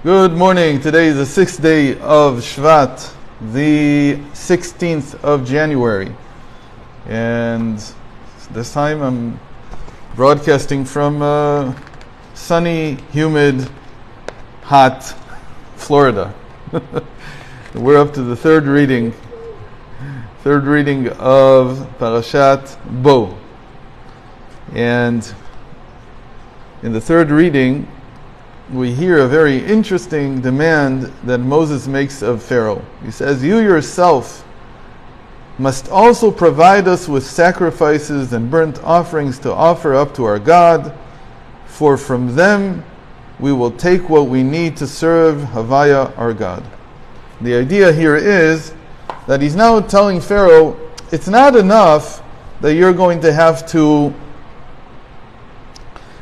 Good morning. Today is the 6th day of Shvat, the 16th of January. And this time I'm broadcasting from sunny, humid, hot Florida. We're up to the third reading of Parashat Bo. And in the third reading, we hear a very interesting demand that Moses makes of Pharaoh. He says, "You yourself must also provide us with sacrifices and burnt offerings to offer up to our God, for from them we will take what we need to serve Havaya, our God." The idea here is that he's now telling Pharaoh, it's not enough that you're going to have to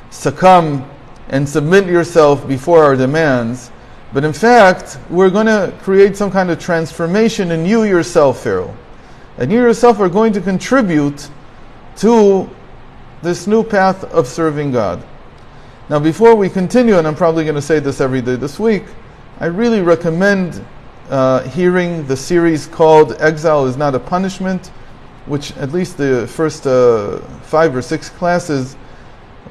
succumb and submit yourself before our demands, but in fact, we're going to create some kind of transformation in you yourself, Pharaoh. And you yourself are going to contribute to this new path of serving God. Now, before we continue, and I'm probably going to say this every day this week, I really recommend hearing the series called Exile is Not a Punishment, which at least the first 5 or 6 classes,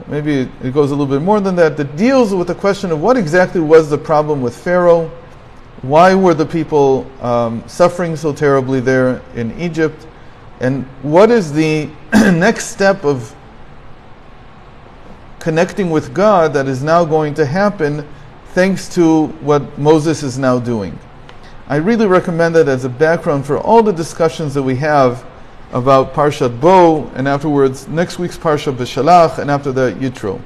maybe it goes a little bit more than that deals with the question of what exactly was the problem with Pharaoh, why were the people suffering so terribly there in Egypt, and what is the next step of connecting with God that is now going to happen thanks to what Moses is now doing. I really recommend that as a background for all the discussions that we have about Parshat Bo, and afterwards next week's Parshat B'Shalach, and after that Yitro.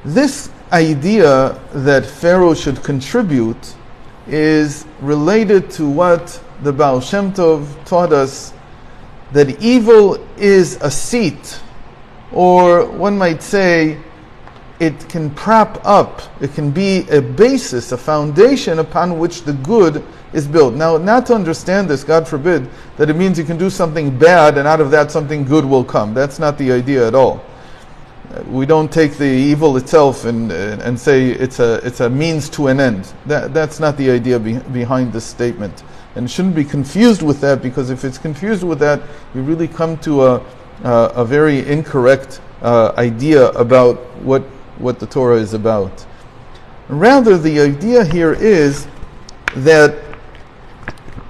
This idea that Pharaoh should contribute is related to what the Baal Shem Tov taught us, that evil is a seat, or one might say it can prop up, it can be a basis, a foundation upon which the good is built. Now, not to understand this, God forbid, that it means you can do something bad and out of that something good will come. That's not the idea at all. We don't take the evil itself and say it's a means to an end. That's not the idea behind this statement. And it shouldn't be confused with that, because if it's confused with that, you really come to a very incorrect idea about what the Torah is about. Rather, the idea here is that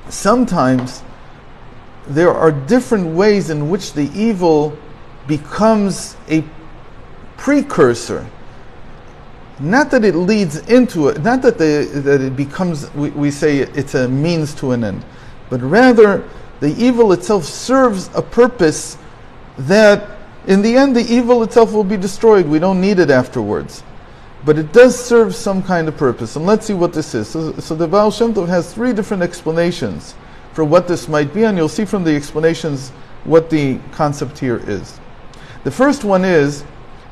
sometimes there are different ways in which the evil becomes a precursor. Not that it leads into it, not that it becomes, we say it's a means to an end, but rather the evil itself serves a purpose that in the end the evil itself will be destroyed. We don't need it afterwards. But it does serve some kind of purpose. And let's see what this is. So the Baal Shem Tov has 3 different explanations for what this might be, and you'll see from the explanations what the concept here is. The first one is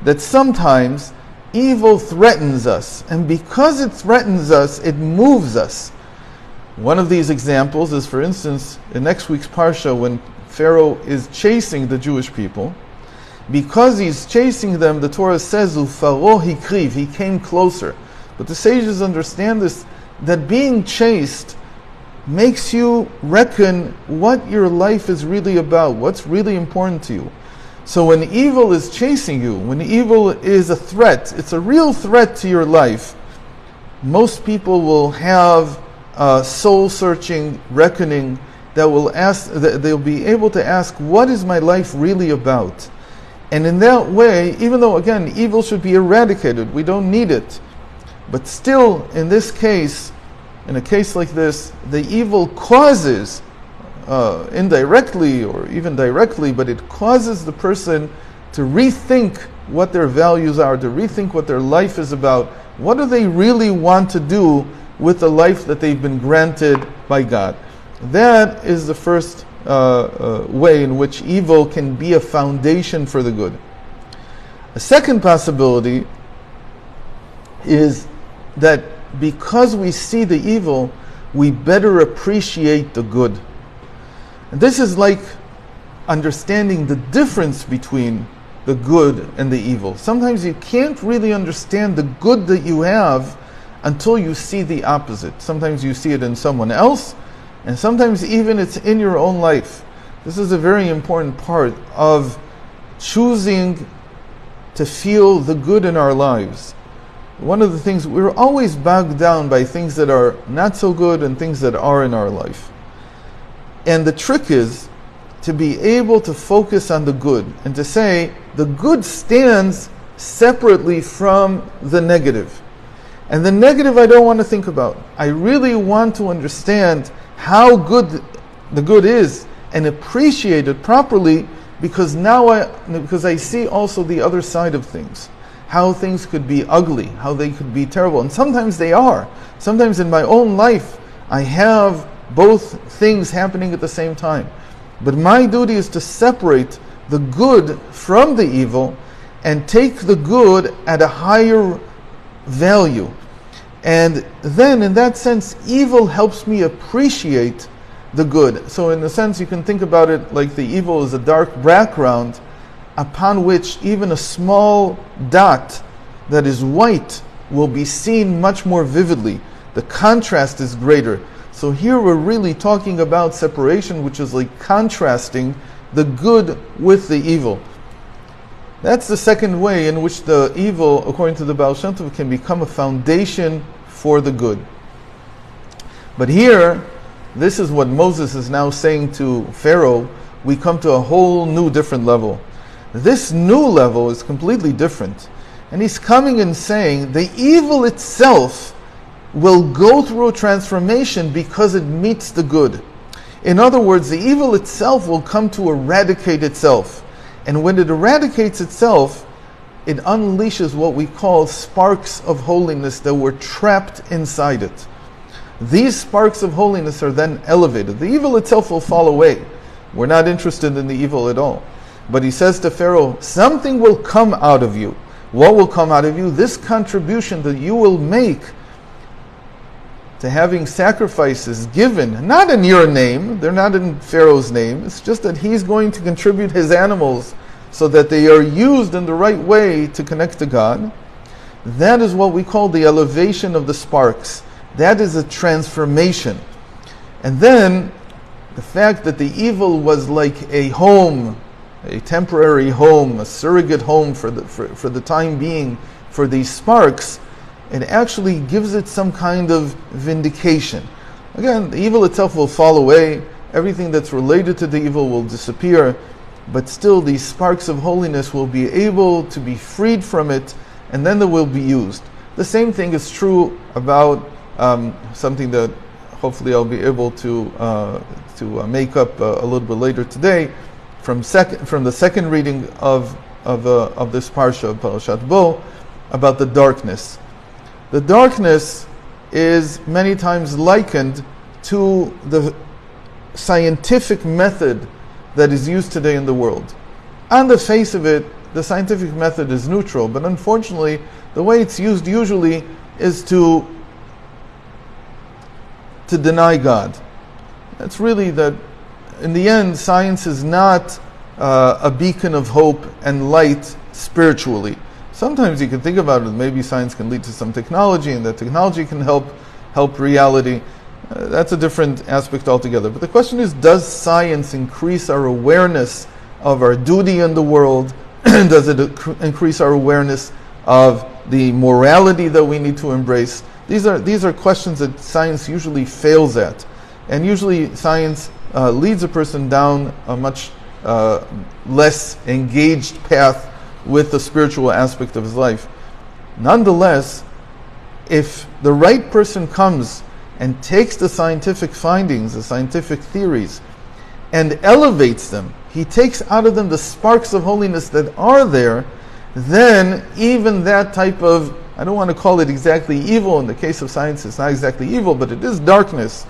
that sometimes evil threatens us, and because it threatens us, it moves us. One of these examples is, for instance, in next week's Parsha, when Pharaoh is chasing the Jewish people. Because he's chasing them, the Torah says, Ufaro hikriv, he came closer. But the sages understand this, that being chased makes you reckon what your life is really about, what's really important to you. So when evil is chasing you, when evil is a threat, it's a real threat to your life, most people will have a soul-searching reckoning that will ask, that they'll be able to ask, what is my life really about? And in that way, even though, again, evil should be eradicated, we don't need it. But still, in this case, in a case like this, the evil causes, indirectly or even directly, but it causes the person to rethink what their values are, to rethink what their life is about. What do they really want to do with the life that they've been granted by God? That is the first way in which evil can be a foundation for the good. A second possibility is that because we see the evil, we better appreciate the good. And this is like understanding the difference between the good and the evil. Sometimes you can't really understand the good that you have until you see the opposite. Sometimes you see it in someone else, and sometimes even it's in your own life. This is a very important part of choosing to feel the good in our lives. One of the things, we're always bogged down by things that are not so good and things that are in our life. And the trick is to be able to focus on the good and to say the good stands separately from the negative. And the negative I don't want to think about. I really want to understand how good the good is and appreciate it properly, because because I see also the other side of things. How things could be ugly, how they could be terrible. And sometimes they are. Sometimes in my own life, I have both things happening at the same time. But my duty is to separate the good from the evil and take the good at a higher value. And then, in that sense, evil helps me appreciate the good. So in a sense, you can think about it like the evil is a dark background upon which even a small dot that is white will be seen much more vividly. The contrast is greater. So here we're really talking about separation, which is like contrasting the good with the evil. That's the second way in which the evil, according to the Baal Shem Tov, can become a foundation for the good. But here, this is what Moses is now saying to Pharaoh. We come to a whole new different level. This new level is completely different. And he's coming and saying the evil itself will go through a transformation because it meets the good. In other words, the evil itself will come to eradicate itself. And when it eradicates itself, it unleashes what we call sparks of holiness that were trapped inside it. These sparks of holiness are then elevated. The evil itself will fall away. We're not interested in the evil at all. But he says to Pharaoh, something will come out of you. What will come out of you? This contribution that you will make to having sacrifices given, not in your name, they're not in Pharaoh's name, it's just that he's going to contribute his animals so that they are used in the right way to connect to God. That is what we call the elevation of the sparks. That is a transformation. And then, the fact that the evil was like a home, a temporary home, a surrogate home for the time being, for these sparks, it actually gives it some kind of vindication. Again, the evil itself will fall away, everything that's related to the evil will disappear, but still these sparks of holiness will be able to be freed from it, and then they will be used. The same thing is true about something that hopefully I'll be able to make up a little bit later today, from the second reading of this parsha, Parashat Bo, about the darkness. The darkness is many times likened to the scientific method that is used today in the world. On the face of it, the scientific method is neutral, but unfortunately, the way it's used usually is to deny God. It's really that, in the end, science is not a beacon of hope and light spiritually. Sometimes you can think about it, maybe science can lead to some technology, and that technology can help reality. That's a different aspect altogether. But the question is, does science increase our awareness of our duty in the world? Does it increase our awareness of the morality that we need to embrace? These are questions that science usually fails at. And usually science leads a person down a much less engaged path with the spiritual aspect of his life. Nonetheless, if the right person comes and takes the scientific findings, the scientific theories, and elevates them, he takes out of them the sparks of holiness that are there, then even that type of, I don't want to call it exactly evil, in the case of science it's not exactly evil, but it is darkness,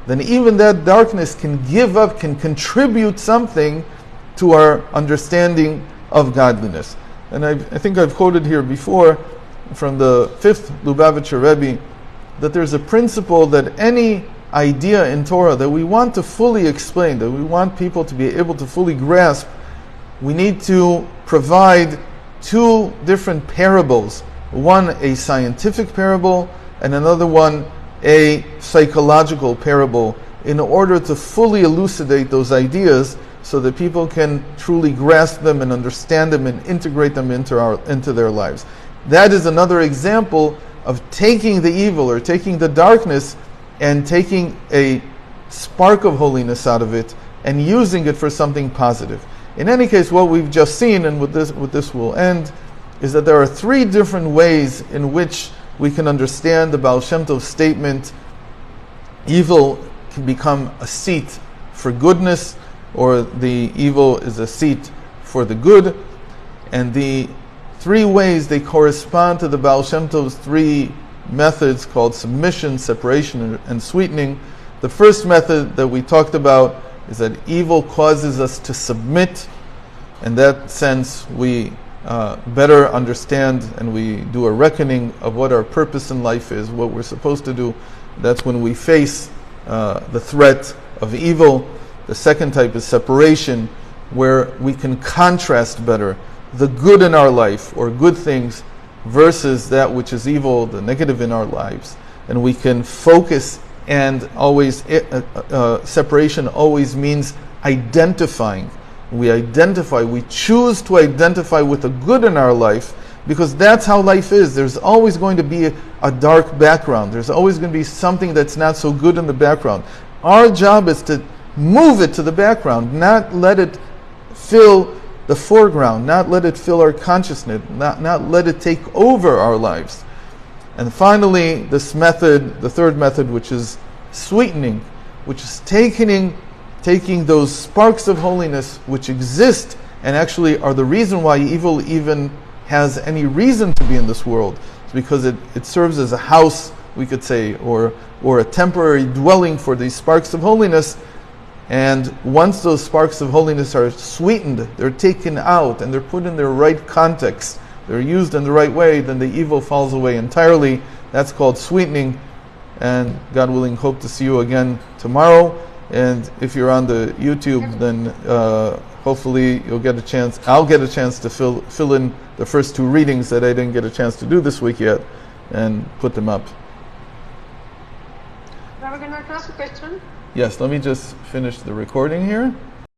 then even that darkness can give up, can contribute something to our understanding of godliness. And I think I've quoted here before from the 5th Lubavitcher Rebbe that there's a principle that any idea in Torah that we want to fully explain, that we want people to be able to fully grasp, we need to provide two different parables. One, a scientific parable, and another one, a psychological parable, in order to fully elucidate those ideas so that people can truly grasp them and understand them and integrate them into their lives. That is another example of taking the evil or taking the darkness and taking a spark of holiness out of it and using it for something positive. In any case, what we've just seen, and with this we'll end, is that there are three different ways in which we can understand the Baal Shem Tov's statement: evil can become a seat for goodness, or the evil is a seat for the good. And the three ways, they correspond to the Baal Shem Tov's three methods called submission, separation, and sweetening. The first method that we talked about is that evil causes us to submit. In that sense, we better understand and we do a reckoning of what our purpose in life is, what we're supposed to do. That's when we face the threat of evil. The second type is separation, where we can contrast better the good in our life, or good things, versus that which is evil, the negative in our lives. And we can focus, and always, separation always means identifying. We choose to identify with the good in our life, because that's how life is. There's always going to be a dark background. There's always going to be something that's not so good in the background. Our job is to move it to the background, not let it fill the foreground, not let it fill our consciousness, not let it take over our lives. And finally, this method, the third method, which is sweetening, which is taking those sparks of holiness which exist and actually are the reason why evil even has any reason to be in this world. It's because it serves as a house, we could say, or a temporary dwelling for these sparks of holiness. And once those sparks of holiness are sweetened, they're taken out and they're put in their right context, they're used in the right way, then the evil falls away entirely. That's called sweetening. And God willing, hope to see you again tomorrow. And if you're on the YouTube, then hopefully you'll get a chance. I'll get a chance to fill in the first two readings that I didn't get a chance to do this week yet, and put them up. Rabbi, can I ask a question? Yes, let me just finish the recording here.